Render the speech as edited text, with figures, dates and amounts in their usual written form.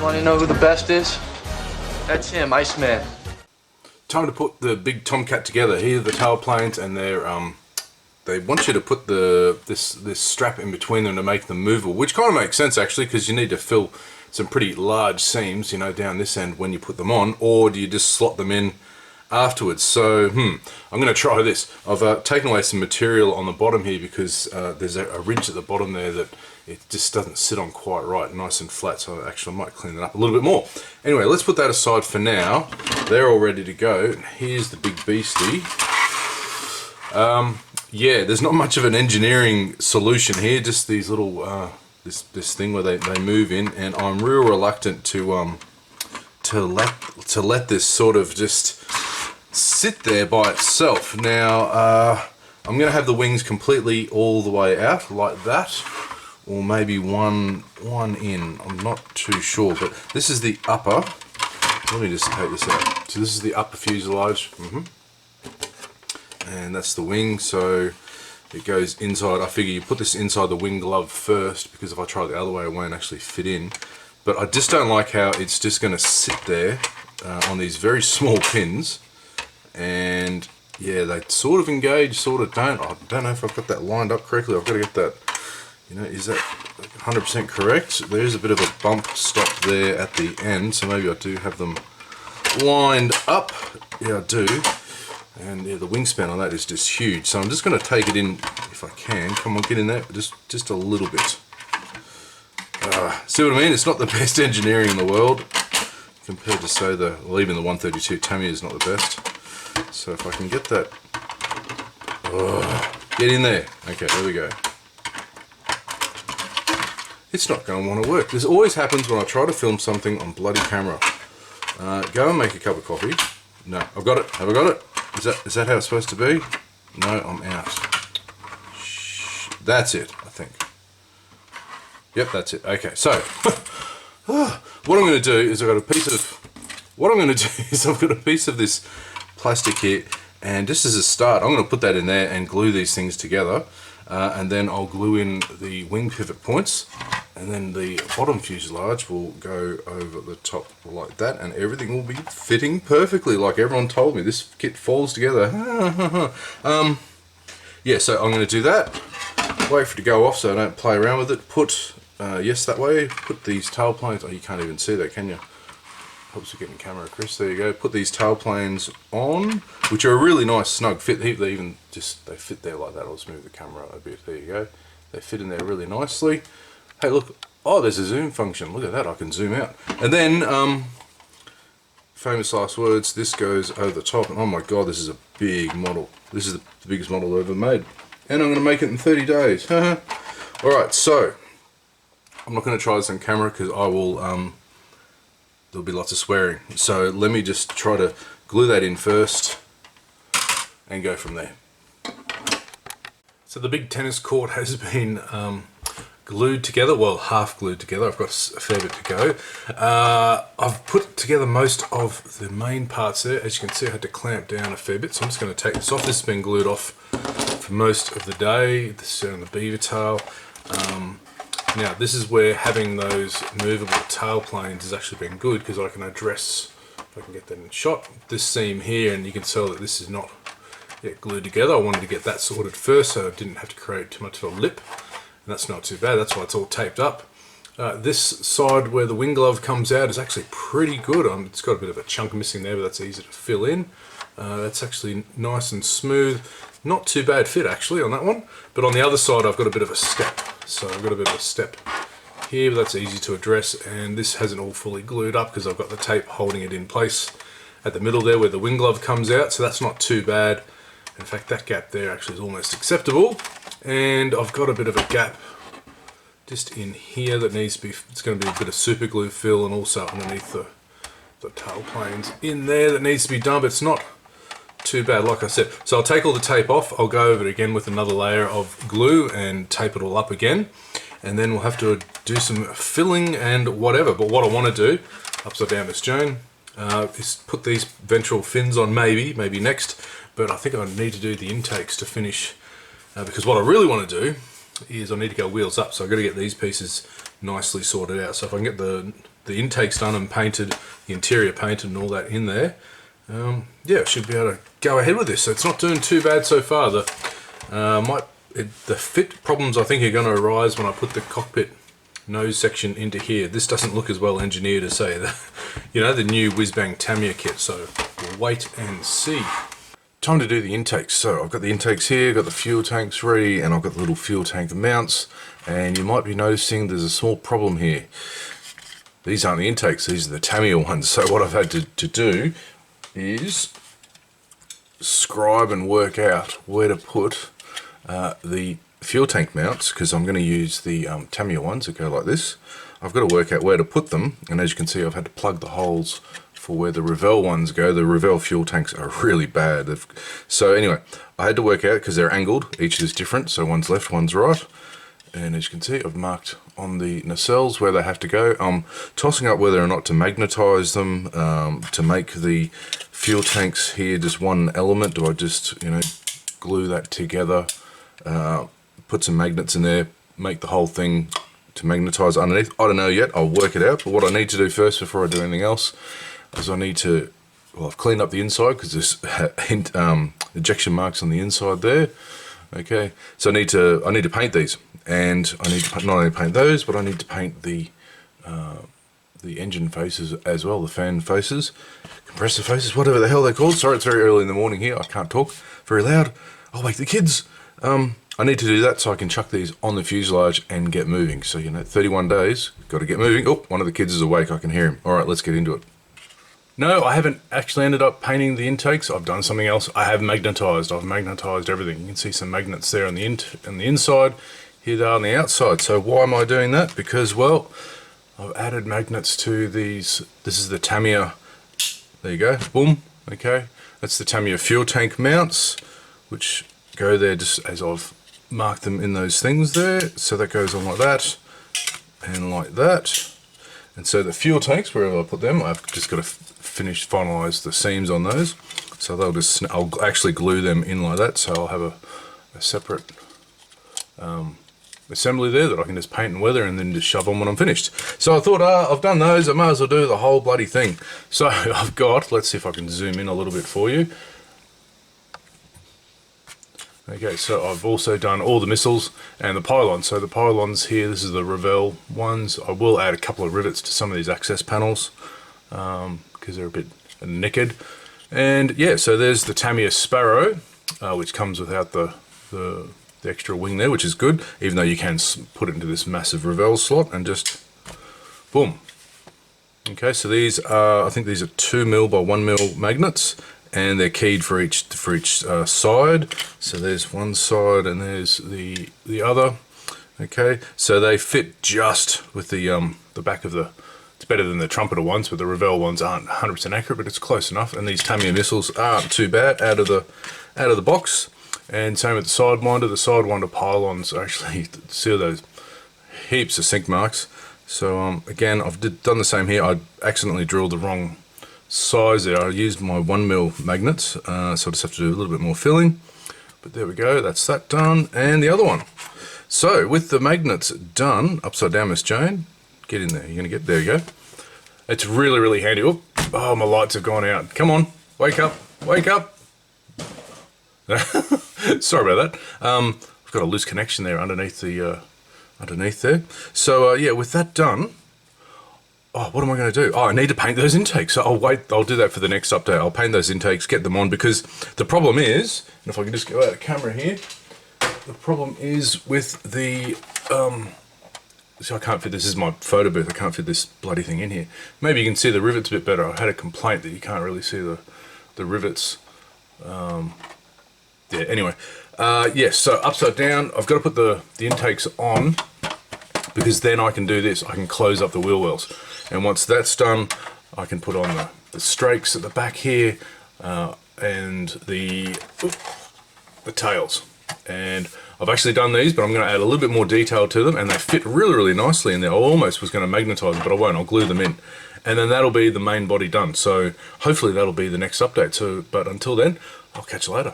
Want to know who the best is? That's him, Iceman. Time to put the big Tomcat together. Here are the tail planes, and they want you to put this strap in between them to make them movable, which kind of makes sense actually, because you need to fill some pretty large seams, you know, down this end when you put them on, or do you just slot them in afterwards? So I'm going to try this. I've taken away some material on the bottom here because there's a ridge at the bottom there that it just doesn't sit on quite right, nice and flat, so actually I might clean that up a little bit more. Anyway, let's put that aside for now. They're all ready to go. Here's the big beastie. Yeah, there's not much of an engineering solution here, just these little this thing where they move in, and I'm real reluctant to let this sort of just sit there by itself. Now I'm gonna have the wings completely all the way out like that, or maybe one in, I'm not too sure, but this is the upper. Let me just take this out. So this is the upper fuselage, and that's the wing, so it goes inside. I figure you put this inside the wing glove first, because if I try it the other way it won't actually fit in. But I just don't like how it's just going to sit there on these very small pins, and yeah, they sort of engage, sort of don't. I don't know if I've got that lined up correctly. I've got to get that, you know, is that 100% correct? There's a bit of a bump stop there at the end, so maybe I do have them lined up. Yeah, I do. And yeah, the wingspan on that is just huge. So I'm just going to take it in if I can. Come on, get in there. Just a little bit. See what I mean? It's not the best engineering in the world compared to, say, even the 132 Tamiya is not the best. So if I can get that, get in there. Okay, there we go. It's not going to want to work. This always happens when I try to film something on bloody camera. Go and make a cup of coffee. No, I've got it. Have I got it? Is that how it's supposed to be? No, I'm out. Shh. That's it, I think. Yep, that's it. Okay, so what I'm going to do is I've got a piece of this plastic here, and just as a start, I'm going to put that in there and glue these things together, and then I'll glue in the wing pivot points, and then the bottom fuselage will go over the top like that, and everything will be fitting perfectly like everyone told me. This kit falls together. Yeah, so I'm going to do that, wait for it to go off so I don't play around with it, put yes, that way, put these tail planes, oh, you can't even see that, can you? Helps with getting camera, Chris. There you go. Put these tail planes on, which are a really nice snug fit. They fit there like that. I'll just move the camera a bit. There you go. They fit in there really nicely. Hey, look. Oh, there's a zoom function. Look at that. I can zoom out. And then, famous last words. This goes over the top. And oh my God, this is a big model. This is the biggest model I've ever made. And I'm going to make it in 30 days. All right. So I'm not going to try this on camera because I will. There'll be lots of swearing, so let me just try to glue that in first and go from there. So the big tennis court has been glued together, well, half glued together. I've got a fair bit to go. I've put together most of the main parts there. As you can see, I had to clamp down a fair bit, so I'm just going to take this off. This has been glued off for most of the day. This is on the beaver tail. Now this is where having those movable tail planes has actually been good, because I can address, if I can get that in shot, this seam here, and you can tell that this is not yet glued together. I wanted to get that sorted first so I didn't have to create too much of a lip, and that's not too bad. That's why it's all taped up. This side where the wing glove comes out is actually pretty good. It's got a bit of a chunk missing there, but that's easy to fill in. That's actually nice and smooth. Not too bad fit actually on that one, but on the other side I've got a bit of a step. So I've got a bit of a step here, but that's easy to address, and this hasn't all fully glued up because I've got the tape holding it in place at the middle there where the wing glove comes out, so that's not too bad. In fact, that gap there actually is almost acceptable, and I've got a bit of a gap just in here that needs to be, it's going to be a bit of super glue fill, and also underneath the tail planes in there that needs to be done, but it's not too bad, like I said. So I'll take all the tape off, I'll go over it again with another layer of glue and tape it all up again, and then we'll have to do some filling and whatever. But what I want to do, upside down Miss Joan, is put these ventral fins on maybe next, but I think I need to do the intakes to finish, because what I really want to do is I need to go wheels up, so I've got to get these pieces nicely sorted out. So if I can get the the intakes done and painted, the interior painted and all that in there, yeah, I should be able to go ahead with this. So it's not doing too bad so far. The fit problems I think are going to arise when I put the cockpit nose section into here. This doesn't look as well engineered as say the, you know, the new Whiz-Bang Tamiya kit. So we'll wait and see. Time to do the intakes. So I've got the intakes here, got the fuel tanks ready, and I've got the little fuel tank mounts. And you might be noticing there's a small problem here. These aren't the intakes, these are the Tamiya ones. So what I've had to do is scribe and work out where to put the fuel tank mounts, because I'm going to use the Tamiya ones that go like this. I've got to work out where to put them, and as you can see I've had to plug the holes for where the Revell ones go. The Revell fuel tanks are really bad. So anyway, I had to work out, because they're angled, each is different, so one's left, one's right. And as you can see, I've marked on the nacelles where they have to go. I'm tossing up whether or not to magnetize them to make the fuel tanks here just one element. Do I just, you know, glue that together, put some magnets in there, make the whole thing to magnetize underneath? I don't know yet. I'll work it out. But what I need to do first before I do anything else is I need to, well, I've cleaned up the inside because there's ejection marks on the inside there. Okay, so I need to paint these, and I need to not only paint those, but I need to paint the engine faces as well, the fan faces, compressor faces, whatever the hell they're called. Sorry, it's very early in the morning here. I can't talk very loud. I'll wake the kids. I need to do that so I can chuck these on the fuselage and get moving. So, you know, 31 days, got to get moving. Oh, one of the kids is awake. I can hear him. All right, let's get into it. No, I haven't actually ended up painting the intakes. I've done something else. I have magnetized. I've magnetized everything. You can see some magnets there on the inside. Here they are on the outside. So why am I doing that? Because, well, I've added magnets to these. This is the Tamiya. There you go. Boom. Okay. That's the Tamiya fuel tank mounts, which go there just as I've marked them in those things there. So that goes on like that and like that. And so the fuel tanks, wherever I put them, I've just got to finalize the seams on those. So they'll just, I'll actually glue them in like that. So I'll have a separate assembly there that I can just paint and weather and then just shove on when I'm finished. So I thought, I've done those, I might as well do the whole bloody thing. So I've got, let's see if I can zoom in a little bit for you. Okay, so I've also done all the missiles and the pylons. So the pylons here, this is the Revell ones. I will add a couple of rivets to some of these access panels because they're a bit knackered. And yeah, so there's the Tamiya Sparrow, which comes without the extra wing there, which is good, even though you can put it into this massive Revell slot and just boom. Okay, so these are, I think these are 2mm by 1mm magnets, and they're keyed for each side. So there's one side and there's the other. Okay, so they fit just with the back of the. It's better than the trumpeter ones, but the Revell ones aren't 100% accurate, but it's close enough. And these Tamiya missiles aren't too bad out of the box. And same with the Sidewinder. The Sidewinder pylons actually see those heaps of sink marks. So again, I've done the same here. I accidentally drilled the wrong size there. I used my 1mm magnets, so I just have to do a little bit more filling. But there we go, that's that done. And the other one. So with the magnets done, upside down, Miss Jane, get in there. You're gonna get, there you go. It's really, really handy. Oh, my lights have gone out. Come on, wake up, wake up. Sorry about that. I've got a loose connection there underneath the underneath there. So yeah, with that done, oh, what am I going to do? Oh, I need to paint those intakes. So I'll do that for the next update. I'll paint those intakes, get them on, because the problem is, and if I can just go out of camera here, the problem is with the so I can't fit, this is my photo booth, I can't fit this bloody thing in here. Maybe you can see the rivets a bit better. I had a complaint that you can't really see the rivets. Yeah, anyway, yes, so upside down, I've got to put the intakes on, because then I can do this, I can close up the wheel wells. And once that's done, I can put on the strakes at the back here, and the tails. And I've actually done these, but I'm going to add a little bit more detail to them, and they fit really, really nicely in there. I almost was going to magnetize them, but I won't, I'll glue them in. And then that'll be the main body done. So hopefully that'll be the next update. So, but until then, I'll catch you later.